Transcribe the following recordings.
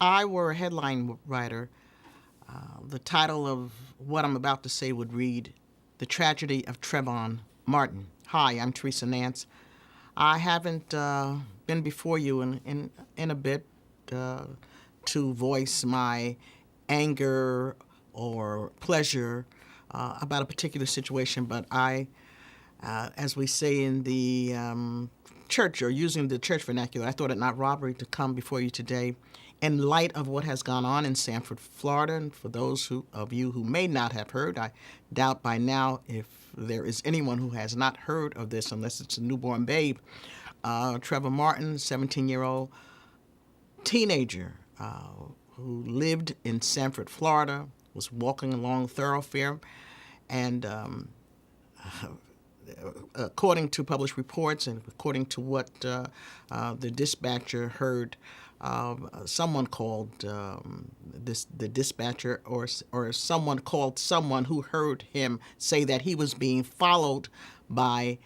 I were a headline writer, the title of what I'm about to say would read, The Tragedy of Trayvon Martin. Hi, I'm Theresa Nance. I haven't been before you in a bit to voice my anger or pleasure about a particular situation, but as we say in the church, or using the church vernacular, I thought it not robbery to come before you today in light of what has gone on in Sanford, Florida. And for those of you who may not have heard, I doubt by now if there is anyone who has not heard of this unless it's a newborn babe. Trayvon Martin, 17-year-old teenager who lived in Sanford, Florida, was walking along a thoroughfare, and according to published reports and according to what the dispatcher heard, someone called the dispatcher, or someone called someone who heard him say that he was being followed by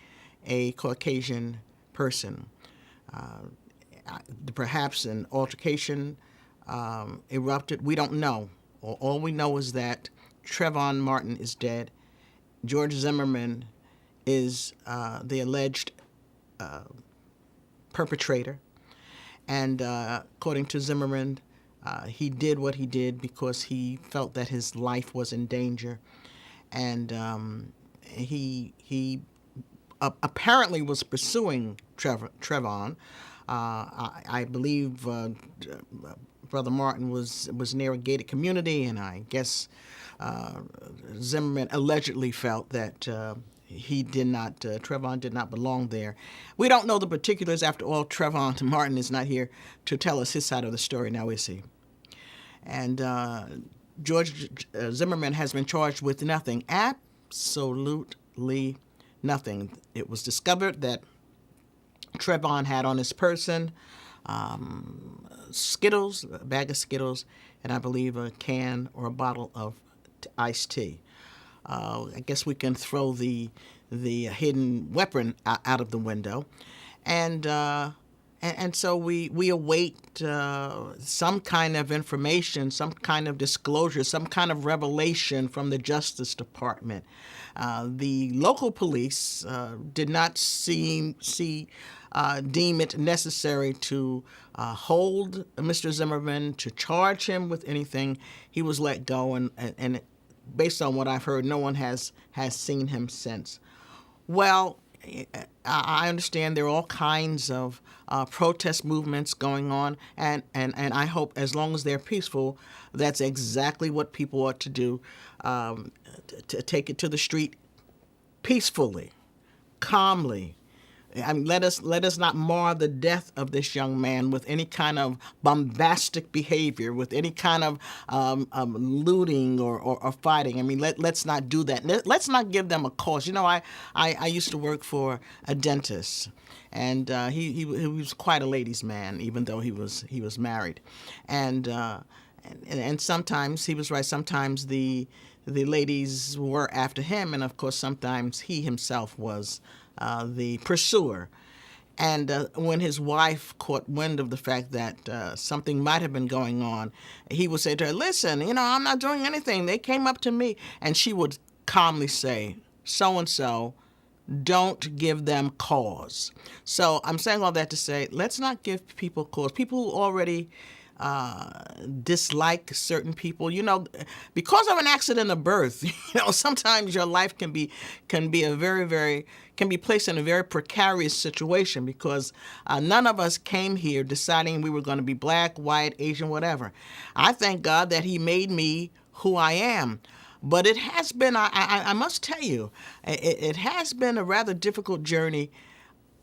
a Caucasian person. Perhaps an altercation erupted. We don't know. All we know is that Trayvon Martin is dead. George Zimmerman is the alleged perpetrator. And according to Zimmerman, he did what he did because he felt that his life was in danger. And he apparently was pursuing Trayvon. I believe Brother Martin was near a gated community, and I guess Zimmerman allegedly felt that Trayvon did not belong there. We don't know the particulars. After all, Trayvon Martin is not here to tell us his side of the story, now is he? And George Zimmerman has been charged with nothing, absolutely nothing. It was discovered that Trayvon had on his person Skittles, a bag of Skittles, and I believe a can or a bottle of iced tea. I guess we can throw the hidden weapon out of the window, and so we await some kind of information, some kind of disclosure, some kind of revelation from the Justice Department. The local police did not deem it necessary to hold Mr. Zimmerman, to charge him with anything. He was let go, and based on what I've heard, no one has seen him since. Well, I understand there are all kinds of protest movements going on, and I hope, as long as they're peaceful, that's exactly what people ought to do, to take it to the street peacefully, calmly. I mean, let us not mar the death of this young man with any kind of bombastic behavior, with any kind of looting or fighting. I mean, let's not do that. Let's not give them a cause. You know, I used to work for a dentist, and he was quite a ladies' man, even though he was married, and sometimes he was right. Sometimes the ladies were after him, and of course sometimes he himself was the pursuer. And when his wife caught wind of the fact that something might have been going on, he would say to her, "Listen, I'm not doing anything. They came up to me." And she would calmly say, "So-and-so, don't give them cause." So I'm saying all that to say, let's not give people cause. People who already dislike certain people, because of an accident of birth, sometimes your life can be placed in a very precarious situation, because none of us came here deciding we were going to be black, white, Asian, whatever. I thank God that he made me who I am. But it has been, I must tell you, it has been a rather difficult journey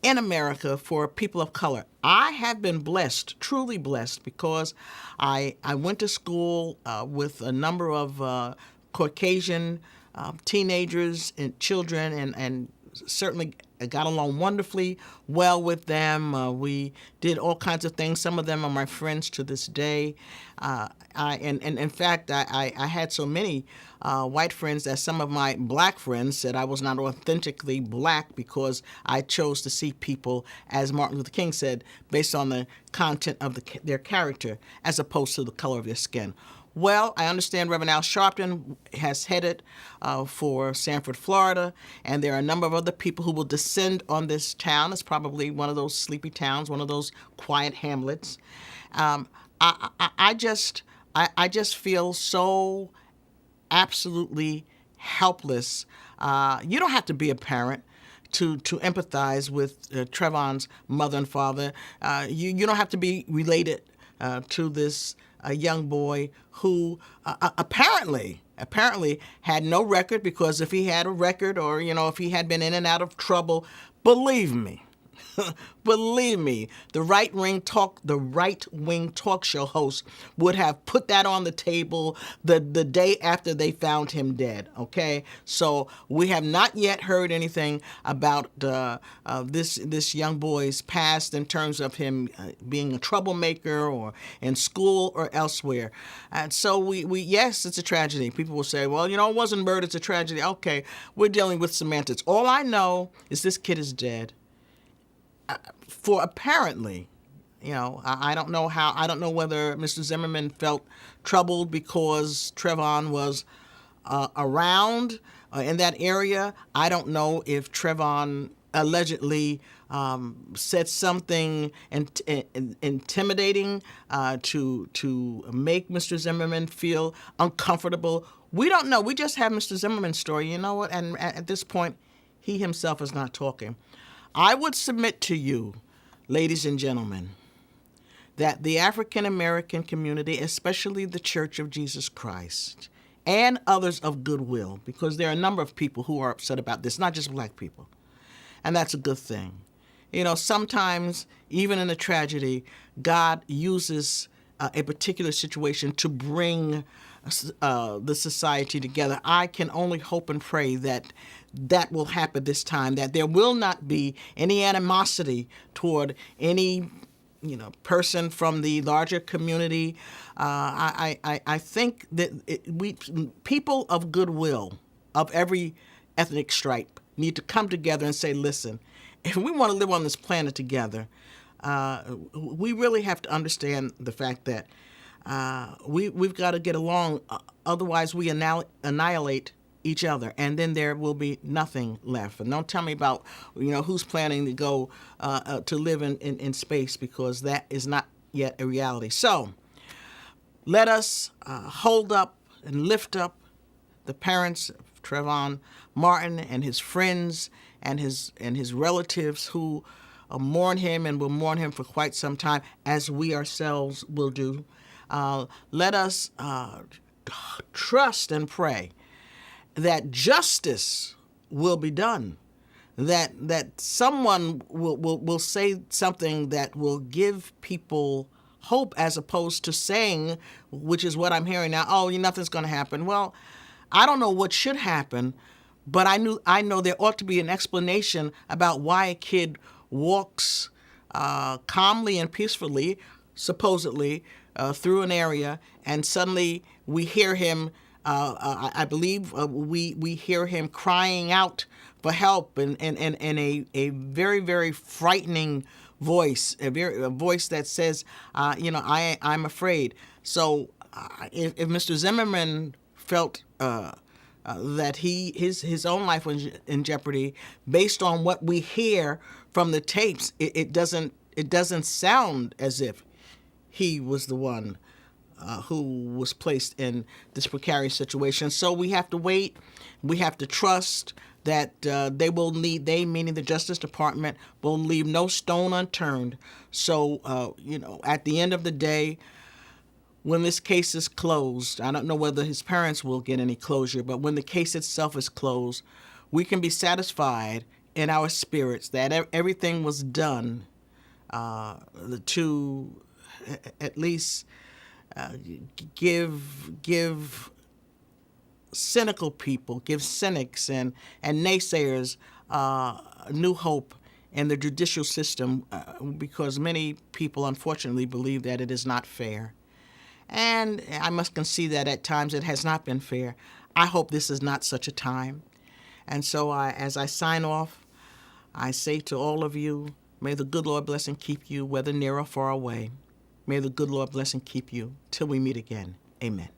in America for people of color. I have been blessed, truly blessed, because I went to school with a number of Caucasian teenagers and children, and certainly got along wonderfully well with them. We did all kinds of things. Some of them are my friends to this day. And in fact, I had so many white friends that some of my black friends said I was not authentically black because I chose to see people, as Martin Luther King said, based on the content of their character as opposed to the color of their skin. Well, I understand Reverend Al Sharpton has headed for Sanford, Florida, and there are a number of other people who will descend on this town. It's probably one of those sleepy towns, one of those quiet hamlets. I just feel so absolutely helpless. You don't have to be a parent to empathize with Trayvon's mother and father. You don't have to be related to this young boy who apparently had no record, because if he had a record, or if he had been in and out of trouble, believe me, believe me, the right wing talk show host would have put that on the table the day after they found him dead. Okay, so we have not yet heard anything about this young boy's past in terms of him being a troublemaker or in school or elsewhere. And so we yes, it's a tragedy. People will say, well, it wasn't murder, it's a tragedy. Okay, we're dealing with semantics. All I know is this kid is dead. For apparently, I don't know whether Mr. Zimmerman felt troubled because Trayvon was around in that area. I don't know if Trayvon allegedly said something intimidating to make Mr. Zimmerman feel uncomfortable. We don't know. We just have Mr. Zimmerman's story. You know what? And at this point, he himself is not talking. I would submit to you, ladies and gentlemen, that the African American community, especially the Church of Jesus Christ, and others of goodwill, because there are a number of people who are upset about this, not just black people, and that's a good thing. Sometimes, even in a tragedy, God uses a particular situation to bring the society together. I can only hope and pray that will happen this time, that there will not be any animosity toward any person from the larger community. I think that people of goodwill, of every ethnic stripe, need to come together and say, listen, if we want to live on this planet together, we really have to understand the fact that we've got to get along. Otherwise, we annihilate each other, and then there will be nothing left. And don't tell me about who's planning to go to live in space, because that is not yet a reality. So let us hold up and lift up the parents of Trayvon Martin and his friends and his relatives who mourn him and will mourn him for quite some time, as we ourselves will do. Let us trust and pray that justice will be done, that someone will say something that will give people hope, as opposed to saying, which is what I'm hearing now, oh, nothing's going to happen. Well, I don't know what should happen, but I know there ought to be an explanation about why a kid walks calmly and peacefully, supposedly, through an area, and suddenly we hear him, I believe we hear him crying out for help in a very, very frightening voice, a voice that says, I'm afraid. So if Mr. Zimmerman felt that his own life was in jeopardy, based on what we hear from the tapes, it doesn't sound as if he was the one who was placed in this precarious situation. So we have to wait. We have to trust that they, meaning the Justice Department, will leave no stone unturned. So, at the end of the day, when this case is closed, I don't know whether his parents will get any closure, but when the case itself is closed, we can be satisfied in our spirits that everything was done to at least give cynical people, give cynics and naysayers new hope in the judicial system because many people unfortunately believe that it is not fair. And I must concede that at times it has not been fair. I hope this is not such a time. And so as I sign off, I say to all of you, may the good Lord bless and keep you, whether near or far away. May the good Lord bless and keep you till we meet again. Amen.